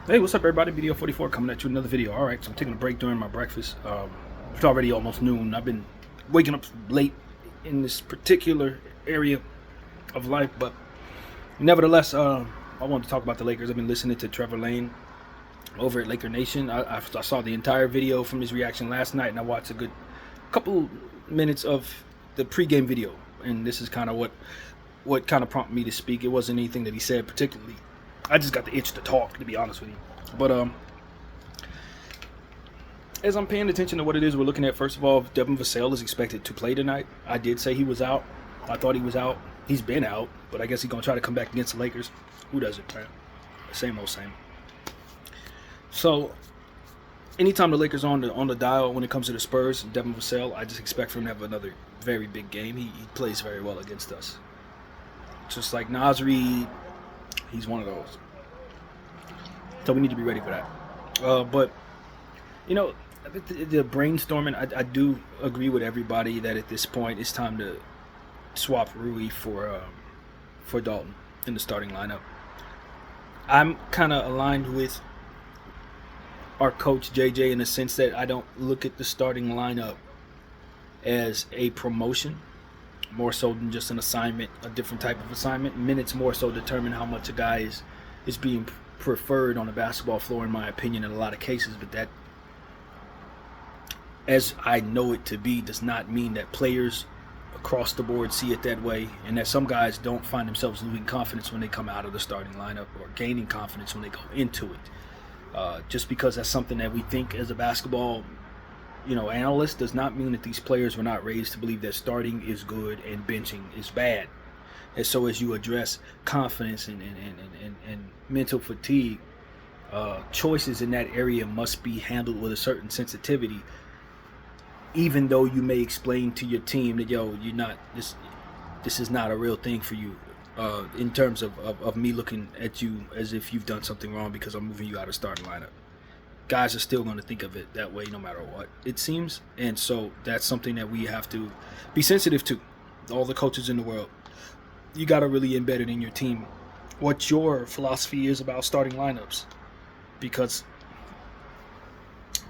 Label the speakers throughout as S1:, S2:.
S1: Hey, what's up, everybody? Video 44 coming at you with another video. All right, so I'm taking a break during my breakfast. It's already almost noon. I've been waking up late in this particular area of life, but nevertheless, I wanted to talk about the Lakers. I've been listening to Trevor Lane over at Laker Nation. I saw the entire video from his reaction last night, and I watched a good couple minutes of the pregame video. And this is kind of what kind of prompted me to speak. It wasn't anything that he said particularly. I just got the itch to talk, to be honest with you. But as I'm paying attention to what it is we're looking at, first of all, Devin Vassell is expected to play tonight. I did say he was out. I thought he was out. He's been out, but I guess he's gonna try to come back against the Lakers. Who doesn't, man? Same old same. So, anytime the Lakers are on the dial when it comes to the Spurs, Devin Vassell, I just expect for him to have another very big game. He plays very well against us. Just like Naz Reid, he's one of those. So we need to be ready for that. But, you know, the brainstorming, I do agree with everybody that at this point it's time to swap Rui for Dalton in the starting lineup. I'm kind of aligned with our coach JJ in the sense that I don't look at the starting lineup as a promotion, more so than just an assignment, a different type of assignment. Minutes more so determine how much a guy is being preferred on the basketball floor, in my opinion, in a lot of cases. But that, as I know it to be, does not mean that players across the board see it that way, and that some guys don't find themselves losing confidence when they come out of the starting lineup or gaining confidence when they go into it. Just because that's something that we think as a basketball analyst does not mean that these players were not raised to believe that starting is good and benching is bad. And so as you address confidence and mental fatigue, choices in that area must be handled with a certain sensitivity, even though you may explain to your team that, you're not, this is not a real thing for you, in terms of me looking at you as if you've done something wrong because I'm moving you out of starting lineup. Guys are still going to think of it that way no matter what, it seems. And so that's something that we have to be sensitive to. All the coaches in the world, you got to really embed it in your team what your philosophy is about starting lineups, because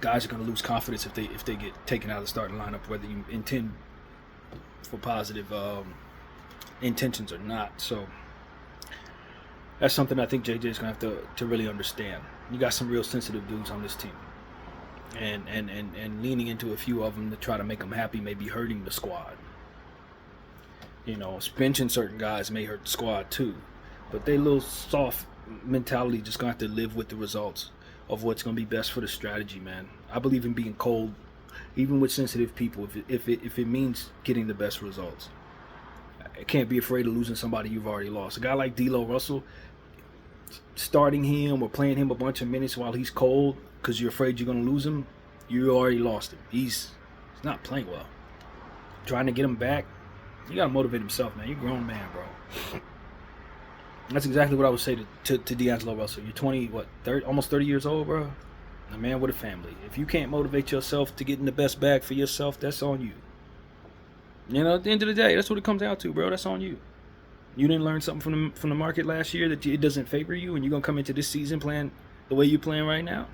S1: guys are going to lose confidence if they get taken out of the starting lineup, whether you intend for positive intentions or not. So that's something I think JJ is going to have to really understand. You got some real sensitive dudes on this team, and leaning into a few of them to try to make them happy may be hurting the squad. Benching certain guys may hurt the squad too, but they little soft mentality just going to have to live with the results of what's going to be best for the strategy, man. I believe in being cold, even with sensitive people, if it means getting the best results. I can't be afraid of losing somebody you've already lost. A guy like D'Lo Russell, starting him or playing him a bunch of minutes while he's cold because you're afraid you're going to lose him, you already lost him. He's not playing well. Trying to get him back, you got to motivate himself, man. You're a grown man, bro. That's exactly what I would say to D'Angelo Russell. You're 20, almost 30 years old, bro. A man with a family. If you can't motivate yourself to get in the best bag for yourself, that's on you. At the end of the day, that's what it comes down to, bro. That's on you. You didn't learn something from the market last year that it doesn't favor you, and you're going to come into this season playing the way you're playing right now?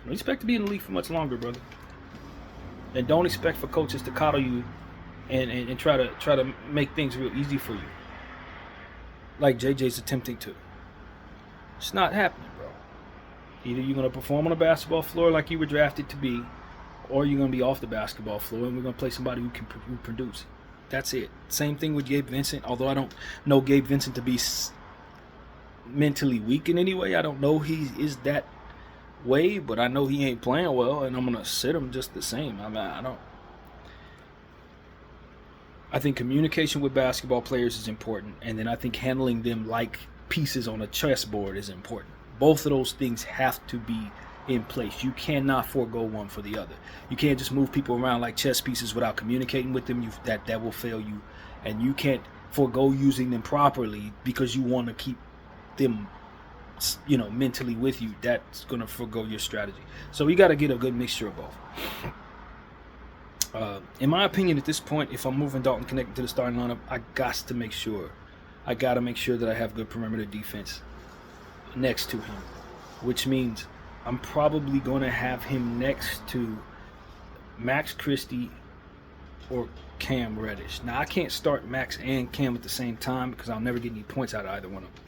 S1: Don't expect to be in the league for much longer, brother. And don't expect for coaches to coddle you and try to make things real easy for you, like JJ's attempting to. It's not happening, bro. Either you're going to perform on the basketball floor like you were drafted to be, or you're going to be off the basketball floor and we're going to play somebody who can produce. That's it. Same thing with Gabe Vincent. Although I don't know Gabe Vincent to be mentally weak in any way. I don't know he is that way, but I know he ain't playing well, and I'm going to sit him just the same. I think communication with basketball players is important, and then I think handling them like pieces on a chessboard is important. Both of those things have to be in place. You cannot forego one for the other. You can't just move people around like chess pieces without communicating with them. That will fail you, and you can't forego using them properly because you want to keep them, mentally with you. That's going to forego your strategy. So you got to get a good mixture of both. In my opinion, at this point, if I'm moving Dalton connected to the starting lineup, I got to make sure that I have good perimeter defense next to him. which means I'm probably going to have him next to Max Christie or Cam Reddish. Now, I can't start Max and Cam at the same time because I'll never get any points out of either one of them.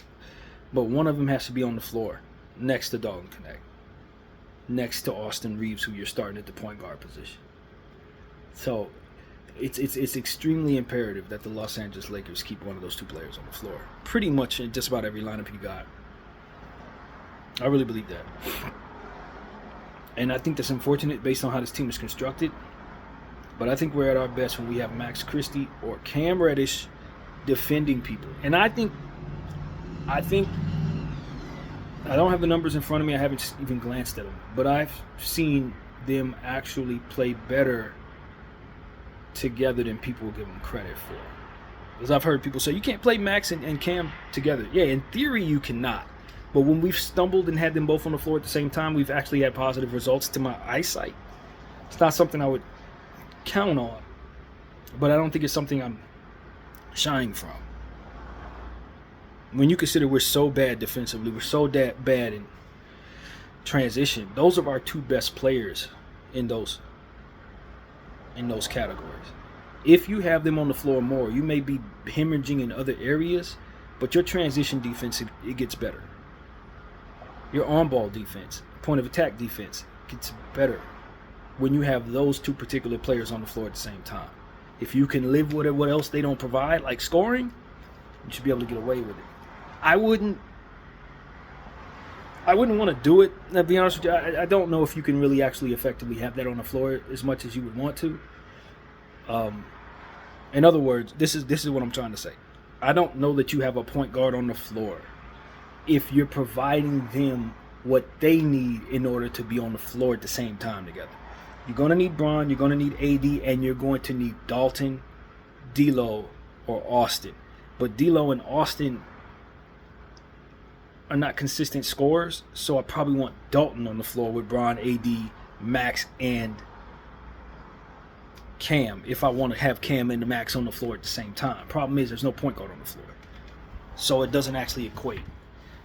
S1: But one of them has to be on the floor next to Dalton Knecht, next to Austin Reeves, who you're starting at the point guard position. So it's extremely imperative that the Los Angeles Lakers keep one of those two players on the floor. Pretty much in just about every lineup you got. I really believe that. And I think that's unfortunate based on how this team is constructed. But I think we're at our best when we have Max Christie or Cam Reddish defending people. And I think I don't have the numbers in front of me. I haven't even glanced at them. But I've seen them actually play better together than people give them credit for. Because I've heard people say, you can't play Max and Cam together. Yeah, in theory you cannot. But when we've stumbled and had them both on the floor at the same time, we've actually had positive results to my eyesight. It's not something I would count on. But I don't think it's something I'm shying from. When you consider we're so bad defensively, we're so bad in transition, those are our two best players in those categories. If you have them on the floor more, you may be hemorrhaging in other areas, but your transition defense, it gets better. Your on-ball defense, point of attack defense gets better when you have those two particular players on the floor at the same time. If you can live with what else they don't provide, like scoring, you should be able to get away with it. I wouldn't want to do it. To be honest with you, I don't know if you can really actually effectively have that on the floor as much as you would want to. In other words, this is what I'm trying to say. I don't know that you have a point guard on the floor if you're providing them what they need in order to be on the floor at the same time together. You're going to need Bron, you're going to need AD, and you're going to need Dalton, D'Lo, or Austin. But D'Lo and Austin are not consistent scorers, so I probably want Dalton on the floor with Bron, AD, Max, and Cam if I want to have Cam and the Max on the floor at the same time. Problem is there's no point guard on the floor, so it doesn't actually equate.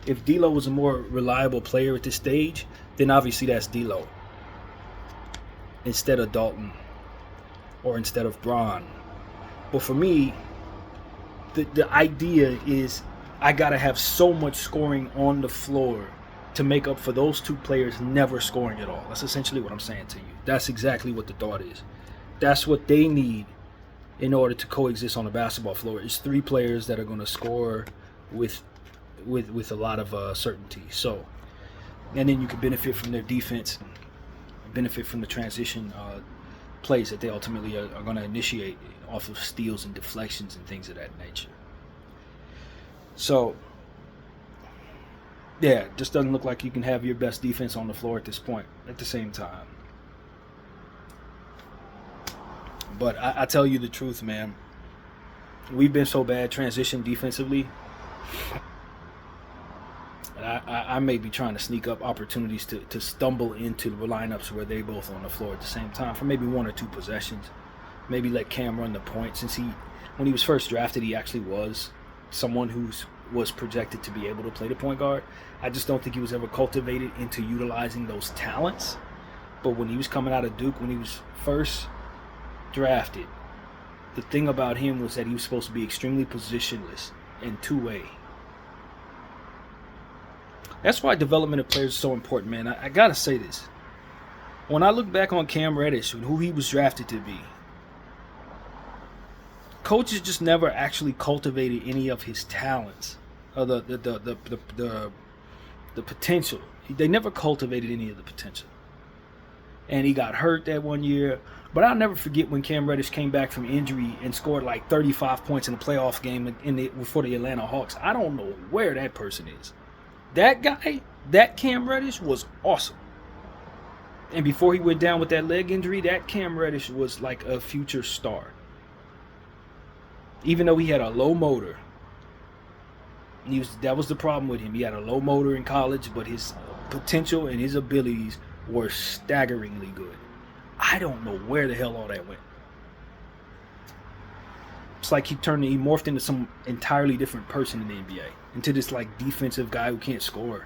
S1: If D'Lo was a more reliable player at this stage, then obviously that's D'Lo instead of Dalton or instead of Bron. But for me, the idea is I gotta have so much scoring on the floor to make up for those two players never scoring at all. That's essentially what I'm saying to you. That's exactly what the thought is. That's what they need in order to coexist on the basketball floor. It's three players that are going to score with a lot of certainty. So, and then you can benefit from their defense, benefit from the transition plays that they ultimately are going to initiate off of steals and deflections and things of that nature. So, yeah, it just doesn't look like you can have your best defense on the floor at this point at the same time. But I tell you the truth, man. We've been so bad transition defensively. I may be trying to sneak up opportunities to stumble into the lineups where they both on the floor at the same time for maybe one or two possessions. Maybe let Cam run the point, since when he was first drafted, he actually was someone who was projected to be able to play the point guard. I just don't think he was ever cultivated into utilizing those talents. But when he was coming out of Duke, when he was first drafted, the thing about him was that he was supposed to be extremely positionless and two-way. That's why development of players is so important, man. I gotta say this. When I look back on Cam Reddish and who he was drafted to be, coaches just never actually cultivated any of his talents, or the potential. They never cultivated any of the potential. And he got hurt that one year. But I'll never forget when Cam Reddish came back from injury and scored like 35 points in a playoff game for the Atlanta Hawks. I don't know where that person is. That guy, that Cam Reddish, was awesome. And before he went down with that leg injury, that Cam Reddish was like a future star. Even though he had a low motor. That was the problem with him. He had a low motor in college, but his potential and his abilities were staggeringly good. I don't know where the hell all that went. It's like he morphed into some entirely different person in the NBA. Into this like defensive guy who can't score.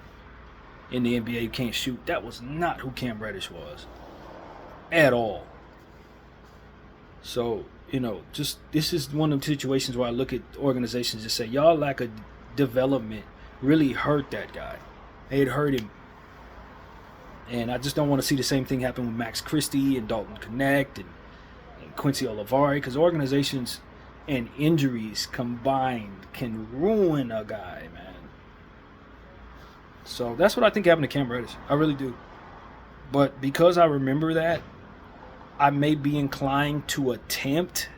S1: in the NBA who can't shoot. That was not who Cam Reddish was at all. So, just this is one of the situations where I look at organizations and say, y'all lack of development really hurt that guy. It hurt him. And I just don't want to see the same thing happen with Max Christie and Dalton Knecht and Quincy Olivari, because organizations and injuries combined can ruin a guy, man. So that's what I think happened to Cam Reddish. I really do. But because I remember that, I may be inclined to attempt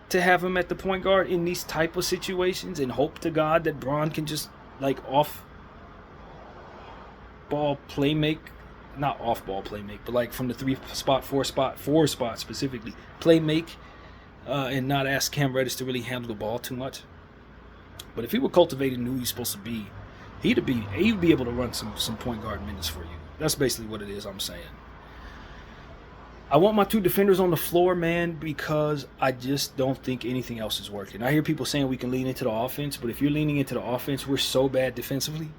S1: to have him at the point guard in these type of situations and hope to God that Bron can just off ball play make, not off ball play make, but from the 4 spot specifically, play make, and not ask Cam Reddish to really handle the ball too much. But if he were cultivating who he's supposed to be, he'd be able to run some point guard minutes for you. That's basically what it is I'm saying. I want my two defenders on the floor, man, because I just don't think anything else is working. I hear people saying we can lean into the offense, but if you're leaning into the offense, we're so bad defensively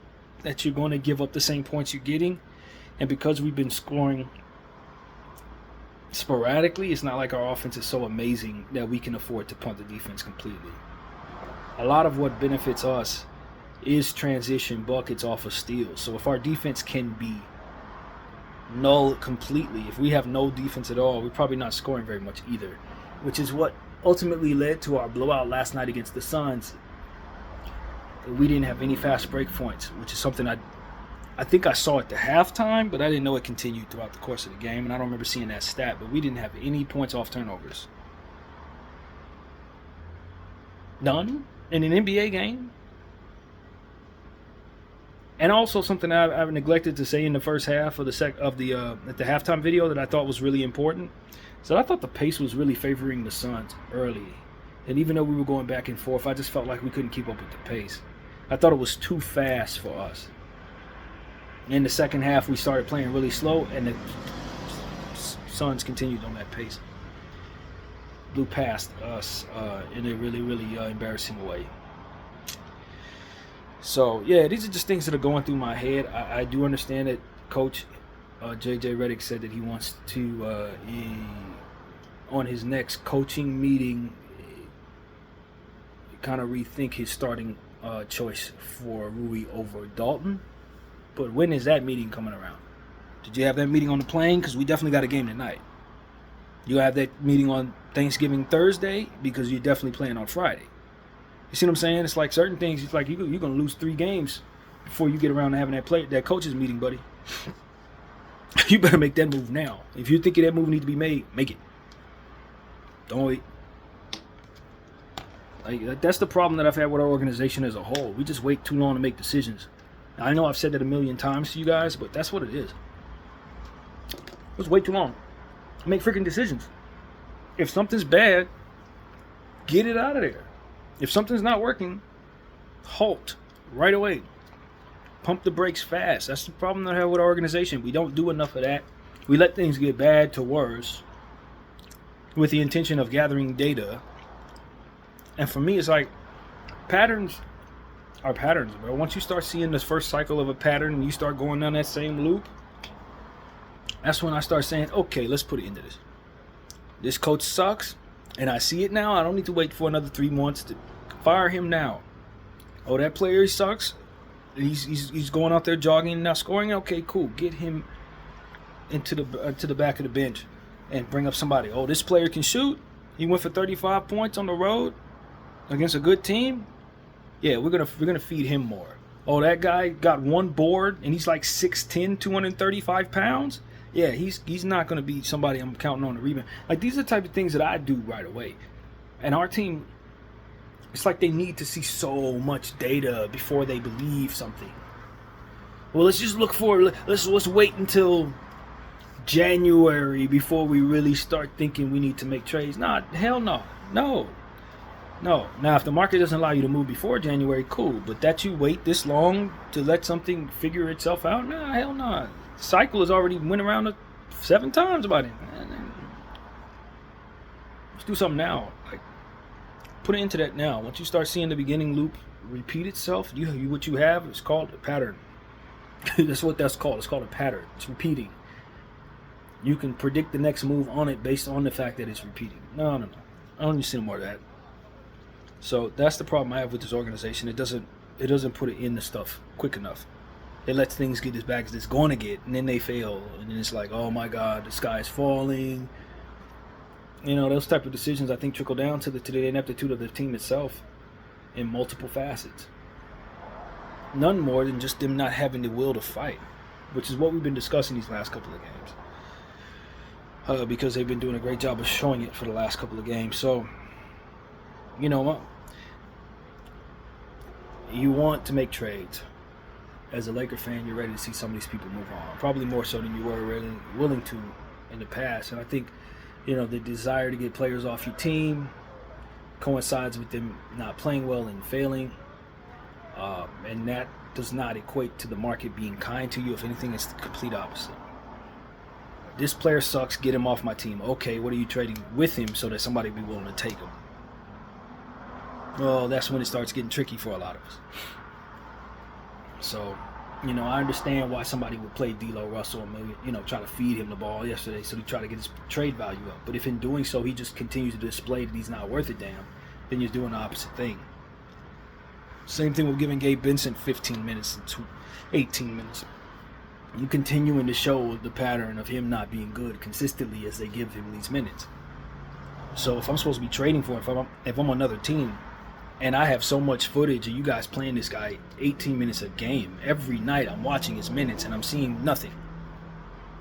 S1: that you're going to give up the same points you're getting. And because we've been scoring sporadically, it's not like our offense is so amazing that we can afford to punt the defense completely. A lot of what benefits us is transition buckets off of steals. So if our defense can be null completely, if we have no defense at all, we're probably not scoring very much either, which is what ultimately led to our blowout last night against the Suns. We didn't have any fast break points, which is something I think I saw at the halftime, but I didn't know it continued throughout the course of the game, and I don't remember seeing that stat, but we didn't have any points off turnovers. None in an NBA game. And also something I've neglected to say in the first half of at the halftime video that I thought was really important. So I thought the pace was really favoring the Suns early. And even though we were going back and forth, I just felt like we couldn't keep up with the pace. I thought it was too fast for us. In the second half, we started playing really slow, and the Suns continued on that pace. Blew past us in a really, really embarrassing way. So, yeah, these are just things that are going through my head. I do understand that Coach J.J. Redick said that he wants to, on his next coaching meeting, kind of rethink his starting choice for Rui over Dalton. But when is that meeting coming around? Did you have that meeting on the plane? Because we definitely got a game tonight. You have that meeting on Thanksgiving Thursday because you're definitely playing on Friday. You see what I'm saying? It's like certain things, it's like you're going to lose 3 games before you get around to having that coaches meeting, buddy. You better make that move now. If you think that move needs to be made, make it. Don't wait. That's the problem that I've had with our organization as a whole. We just wait too long to make decisions. Now, I know I've said that a million times to you guys, but that's what it is. Let's wait too long. Make freaking decisions. If something's bad, get it out of there. If something's not working, halt right away. Pump the brakes fast. That's the problem that I have with our organization. We don't do enough of that. We let things get bad to worse with the intention of gathering data. And for me, it's like patterns are patterns, bro. Once you start seeing this first cycle of a pattern and you start going down that same loop, that's when I start saying, okay, let's put it into this. This coach sucks, and I see it now. I don't need to wait for another 3 months to fire him now. Oh, that player sucks. He's going out there jogging and not scoring. Okay, cool. Get him into the back of the bench and bring up somebody. Oh, this player can shoot. He went for 35 points on the road against a good team. Yeah, we're gonna feed him more. Oh, that guy got 1 board and he's like 6'10", 235 pounds. Yeah, he's not gonna be somebody I'm counting on the rebound. Like, these are the type of things that I do right away. And our team, it's like they need to see so much data before they believe something. Well, let's just look for let's wait until January before we really start thinking we need to make trades. Nah, hell no. No. Now, if the market doesn't allow you to move before January, cool. But that you wait this long to let something figure itself out? Nah, hell no. The cycle has already went around 7 times by then. Let's do something now. Like, put it into that now. Once you start seeing the beginning loop repeat itself, what you have is called a pattern. That's what that's called. It's called a pattern. It's repeating. You can predict the next move on it based on the fact that it's repeating. No. I don't need to see more of that. So that's the problem I have with this organization. It doesn't put it in the stuff quick enough. It lets things get as bad as it's going to get, and then they fail, and then it's like, oh my God, the sky is falling. You know, those type of decisions I think trickle down to the ineptitude of the team itself in multiple facets. None more than just them not having the will to fight, which is what we've been discussing these last couple of games. Because they've been doing a great job of showing it for the last couple of games. So, you know, you want to make trades. As a Laker fan, you're ready to see some of these people move on. Probably more so than you were really willing to in the past. And I think, you know, the desire to get players off your team coincides with them not playing well and failing. And that does not equate to the market being kind to you. If anything, it's the complete opposite. This player sucks, get him off my team. Okay, what are you trading with him so that somebody be willing to take him? Well, that's when it starts getting tricky for a lot of us. So, you know, I understand why somebody would play D'Lo Russell and maybe, you know, try to feed him the ball yesterday so he try to get his trade value up. But if in doing so he just continues to display that he's not worth a damn, then you're doing the opposite thing. Same thing with giving Gabe Vincent 15 minutes and 18 minutes. You continuing to show the pattern of him not being good consistently as they give him these minutes. So if I'm supposed to be trading for him, if I'm another team, and I have so much footage of you guys playing this guy 18 minutes a game, every night I'm watching his minutes and I'm seeing nothing.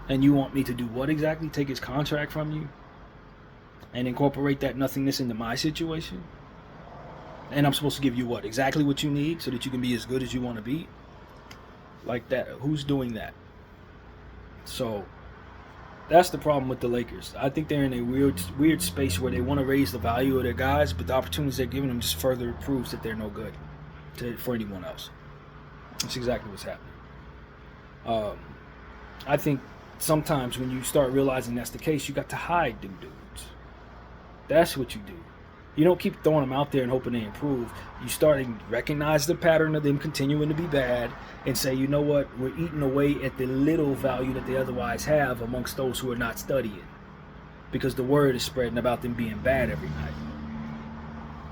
S1: And you want me to do what exactly? Take his contract from you? And incorporate that nothingness into my situation? And I'm supposed to give you what? Exactly what you need so that you can be as good as you want to be? Like that. Who's doing that? So that's the problem with the Lakers. I think they're in a weird space where they want to raise the value of their guys, but the opportunities they're giving them just further proves that they're no good for anyone else. That's exactly what's happening. I think sometimes when you start realizing that's the case, you got to hide them dudes. That's what you do. You don't keep throwing them out there and hoping they improve. You start to recognize the pattern of them continuing to be bad and say, you know what, we're eating away at the little value that they otherwise have amongst those who are not studying. Because the word is spreading about them being bad every night.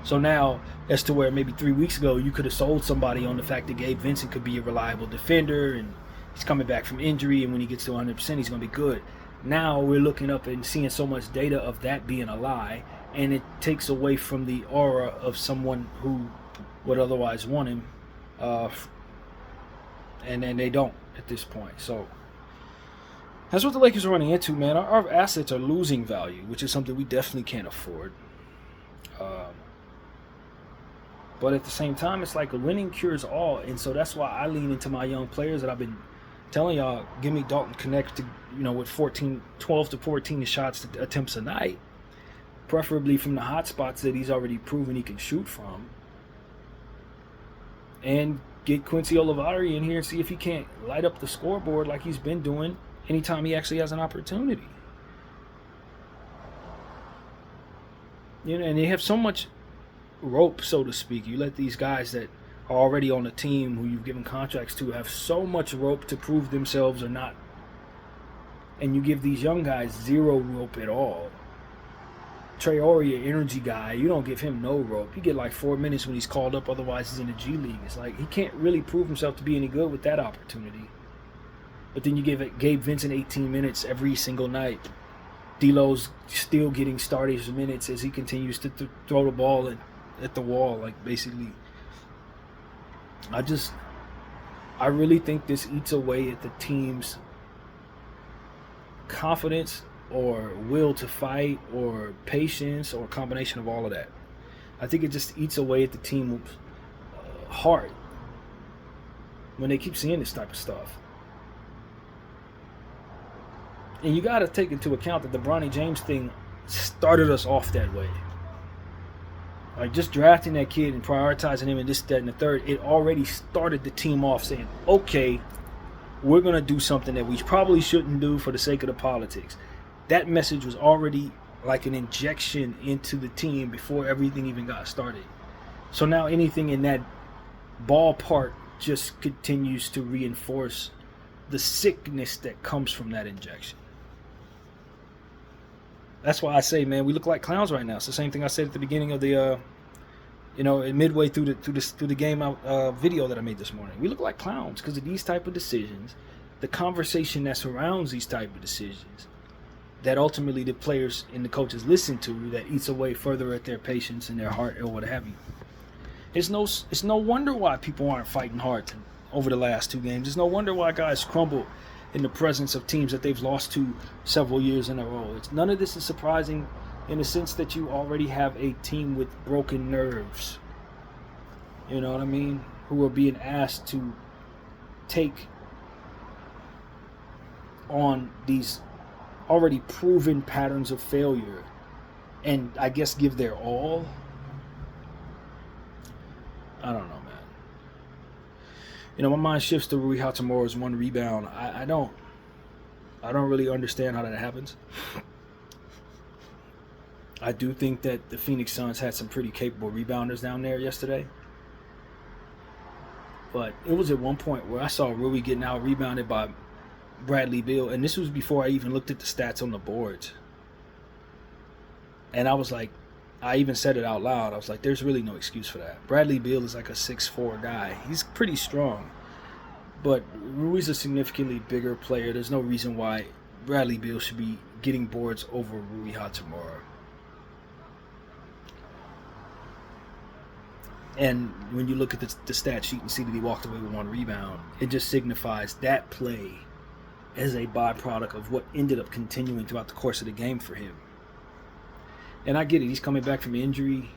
S1: So now, as to where maybe 3 weeks ago you could have sold somebody on the fact that Gabe Vincent could be a reliable defender and he's coming back from injury and when he gets to 100% he's going to be good. Now we're looking up and seeing so much data of that being a lie, and it takes away from the aura of someone who would otherwise want him, and then they don't at this point. So that's what the Lakers are running into, man. Our assets are losing value, which is something we definitely can't afford. But at the same time, it's like a winning cures all, and so that's why I lean into my young players that I've been telling y'all, give me Dalton Connect to, you know, with 12 to 14 shots attempts a night, preferably from the hot spots that he's already proven he can shoot from, and get Quincy Olivari in here and see if he can't light up the scoreboard like he's been doing anytime he actually has an opportunity. You know, and they have so much rope, so to speak. You let these guys that are already on the team who you've given contracts to have so much rope to prove themselves or not, and you give these young guys zero rope at all. Traore, an energy guy, you don't give him no rope. You get like 4 minutes when he's called up, otherwise he's in the G League. It's like he can't really prove himself to be any good with that opportunity. But then you give Gabe Vincent 18 minutes every single night. D'Lo's still getting starters minutes as he continues to throw the ball at the wall, like basically. I really think this eats away at the team's confidence or will to fight or patience or a combination of all of that. I think it just eats away at the team's heart when they keep seeing this type of stuff. And you got to take into account that the Bronny James thing started us off that way. Like just drafting that kid and prioritizing him and this, that, and the third, it already started the team off saying, okay, we're going to do something that we probably shouldn't do for the sake of the politics. That message was already like an injection into the team before everything even got started. So now anything in that ballpark just continues to reinforce the sickness that comes from that injection. That's why I say, man, we look like clowns right now. It's the same thing I said at the beginning of the, midway through the game video that I made this morning. We look like clowns because of these type of decisions, the conversation that surrounds these type of decisions, that ultimately the players and the coaches listen to, that eats away further at their patience and their heart or what have you. It's no wonder why people aren't fighting hard over the last 2 games. It's no wonder why guys crumble in the presence of teams that they've lost to several years in a row. None of this is surprising in the sense that you already have a team with broken nerves. You know what I mean? Who are being asked to take on these already proven patterns of failure and I guess give their all. I don't know, man. My mind shifts to Rui Hachimura's 1 rebound. I don't really understand how that happens. I do think that the Phoenix Suns had some pretty capable rebounders down there yesterday. But it was at one point where I saw Rui getting out rebounded by Bradley Beal, and this was before I even looked at the stats on the boards. And I was like, I even said it out loud. I was like, there's really no excuse for that. Bradley Beal is like a 6'4" guy. He's pretty strong. But Rui's a significantly bigger player. There's no reason why Bradley Beal should be getting boards over Rui Hachimura. And when you look at the stat sheet and see that he walked away with 1 rebound, it just signifies that play as a byproduct of what ended up continuing throughout the course of the game for him. And I get it. He's coming back from injury.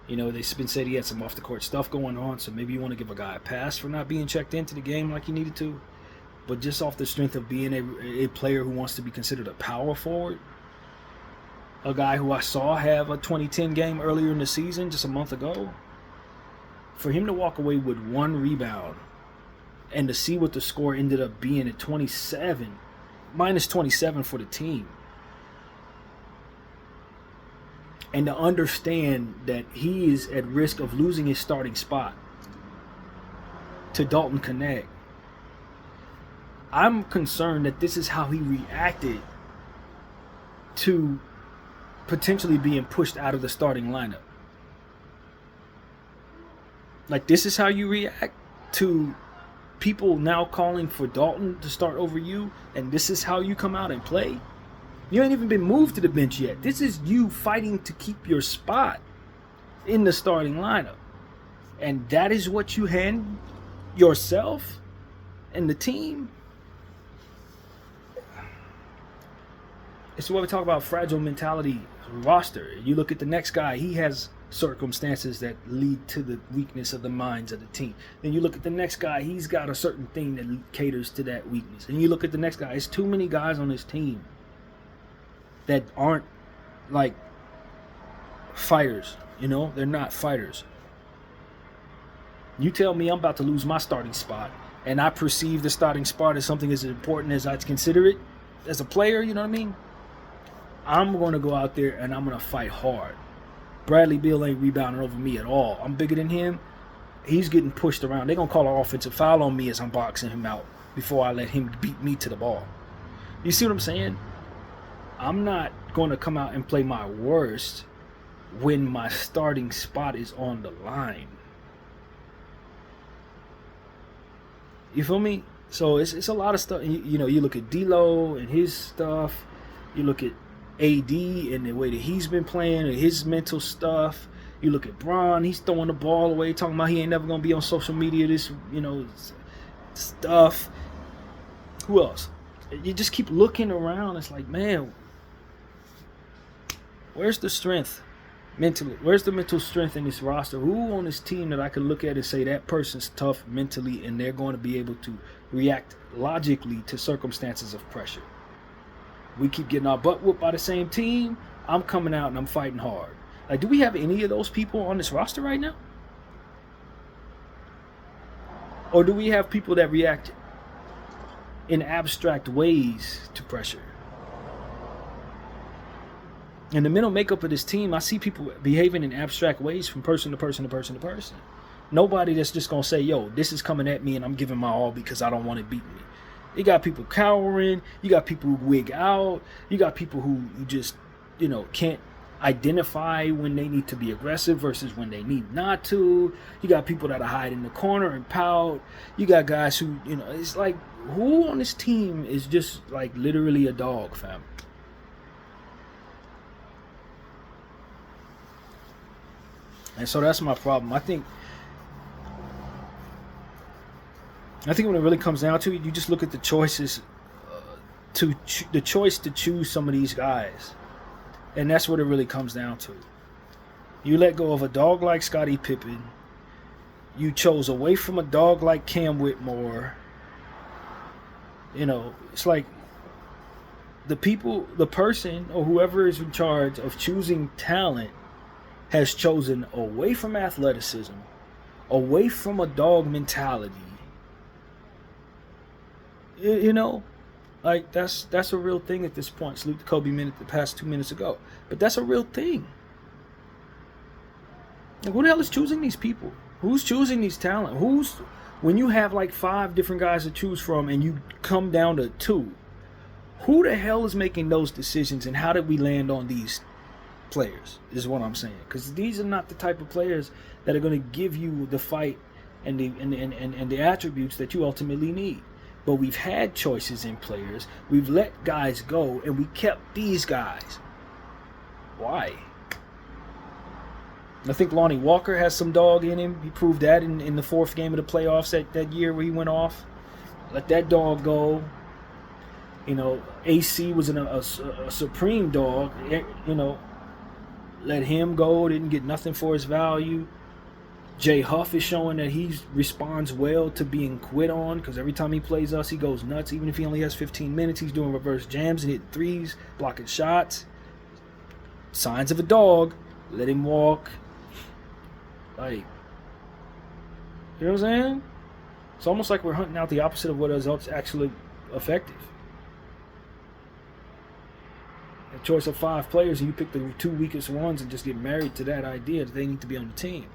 S1: They've been said he had some off-the-court stuff going on, so maybe you want to give a guy a pass for not being checked into the game like he needed to. But just off the strength of being a player who wants to be considered a power forward, a guy who I saw have a 2010 game earlier in the season, just a month ago, for him to walk away with 1 rebound and to see what the score ended up being at 27, minus 27 for the team, and to understand that he is at risk of losing his starting spot to Dalton Knecht. I'm concerned that this is how he reacted to potentially being pushed out of the starting lineup. Like, this is how you react to people now calling for Dalton to start over you, and this is how you come out and play? You ain't even been moved to the bench yet. This is you fighting to keep your spot in the starting lineup. And that is what you hand yourself and the team? It's what we talk about, fragile mentality roster. You look at the next guy, he has circumstances that lead to the weakness of the minds of the team. Then you look at the next guy, he's got a certain thing that caters to that weakness. And you look at the next guy, it's too many guys on this team that aren't like fighters. They're not fighters. You tell me I'm about to lose my starting spot, and I perceive the starting spot as something as important as I consider it as a player, you know what I mean? I'm going to go out there and I'm going to fight hard. Bradley Beal ain't rebounding over me at all. I'm bigger than him. He's getting pushed around. They're going to call an offensive foul on me as I'm boxing him out before I let him beat me to the ball. You see what I'm saying? I'm not going to come out and play my worst when my starting spot is on the line. You feel me? So it's a lot of stuff. You look at D'Lo and his stuff. You look at AD and the way that he's been playing and his mental stuff. You look at Bron, he's throwing the ball away, talking about he ain't never going to be on social media, this, stuff. Who else? You just keep looking around. It's like, man, where's the strength mentally? Where's the mental strength in this roster? Who on this team that I could look at and say that person's tough mentally and they're going to be able to react logically to circumstances of pressure? We keep getting our butt whooped by the same team. I'm coming out and I'm fighting hard. Like, do we have any of those people on this roster right now? Or do we have people that react in abstract ways to pressure? In the mental makeup of this team, I see people behaving in abstract ways from person to person to person to person. Nobody that's just going to say, yo, this is coming at me and I'm giving my all because I don't want it beating me. You got people cowering. You got people who wig out. You got people who just, can't identify when they need to be aggressive versus when they need not to. You got people that are hide in the corner and pout. You got guys who, it's like, who on this team is just like literally a dog, fam? And so that's my problem. I think when it really comes down to it, you just look at the choices, the choice to choose some of these guys, and that's what it really comes down to. You let go of a dog like Scottie Pippen. You chose away from a dog like Cam Whitmore. It's like the person or whoever is in charge of choosing talent has chosen away from athleticism, away from a dog mentality. Like that's a real thing at this point. Salute the Kobe minute the past 2 minutes ago, but that's a real thing. Like, who the hell is choosing these people? Who's choosing these talent? When you have like 5 different guys to choose from and you come down to 2, who the hell is making those decisions, and how did we land on these players is what I'm saying? Because these are not the type of players that are going to give you the fight and the attributes that you ultimately need. But we've had choices in players. We've let guys go, and we kept these guys. Why? I think Lonnie Walker has some dog in him. He proved that in the 4th game of the playoffs that year where he went off. Let that dog go. AC was a supreme dog. Let him go. Didn't get nothing for his value. Jay Huff is showing that he responds well to being quit on, because every time he plays us, he goes nuts. Even if he only has 15 minutes, he's doing reverse jams and hitting threes, blocking shots. Signs of a dog. Let him walk. Like, you know what I'm saying? It's almost like we're hunting out the opposite of what is actually effective. A choice of 5 players, and you pick the 2 weakest ones and just get married to that idea that they need to be on the team.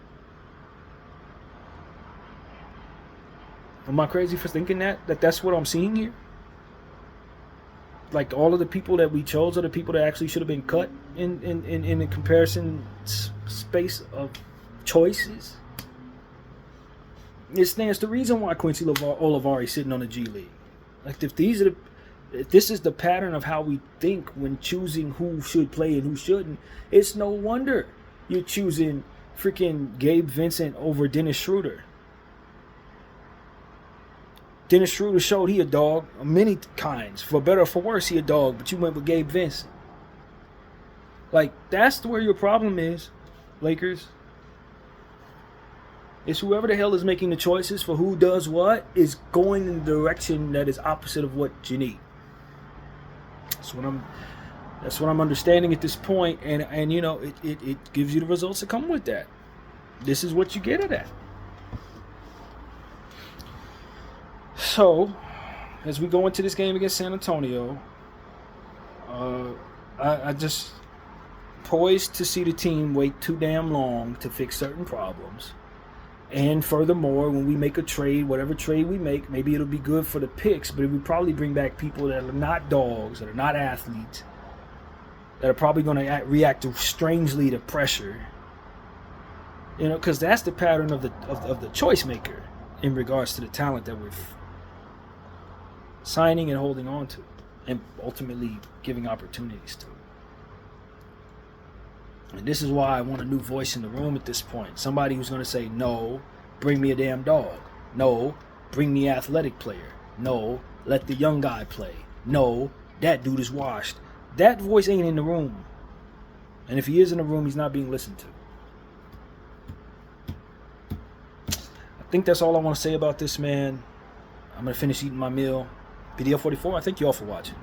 S1: Am I crazy for thinking that's what I'm seeing here? Like, all of the people that we chose are the people that actually should have been cut in the comparison space of choices. It stands to reason why Quincy Olivari is sitting on the G League. Like, if this is the pattern of how we think when choosing who should play and who shouldn't, it's no wonder you're choosing freaking Gabe Vincent over Dennis Schroeder. Dennis Schroeder showed he a dog of many kinds. For better or for worse, he a dog, but you went with Gabe Vincent. Like, that's where your problem is, Lakers. It's whoever the hell is making the choices for who does what is going in the direction that is opposite of what you need. That's what I'm understanding at this point, and it gives you the results that come with that. This is what you get at that. So, as we go into this game against San Antonio, I just poised to see the team wait too damn long to fix certain problems. And furthermore, when we make a trade, whatever trade we make, maybe it'll be good for the picks, but it would probably bring back people that are not dogs, that are not athletes, that are probably going to react strangely to pressure. Because that's the pattern of the choice maker in regards to the talent that we're signing and holding on to, and ultimately giving opportunities to. And this is why I want a new voice in the room at this point. Somebody who's going to say, no, bring me a damn dog. No, bring me an athletic player. No, let the young guy play. No, that dude is washed. That voice ain't in the room. And if he is in the room, he's not being listened to. I think that's all I want to say about this, man. I'm going to finish eating my meal. PDL44, I thank you all for watching.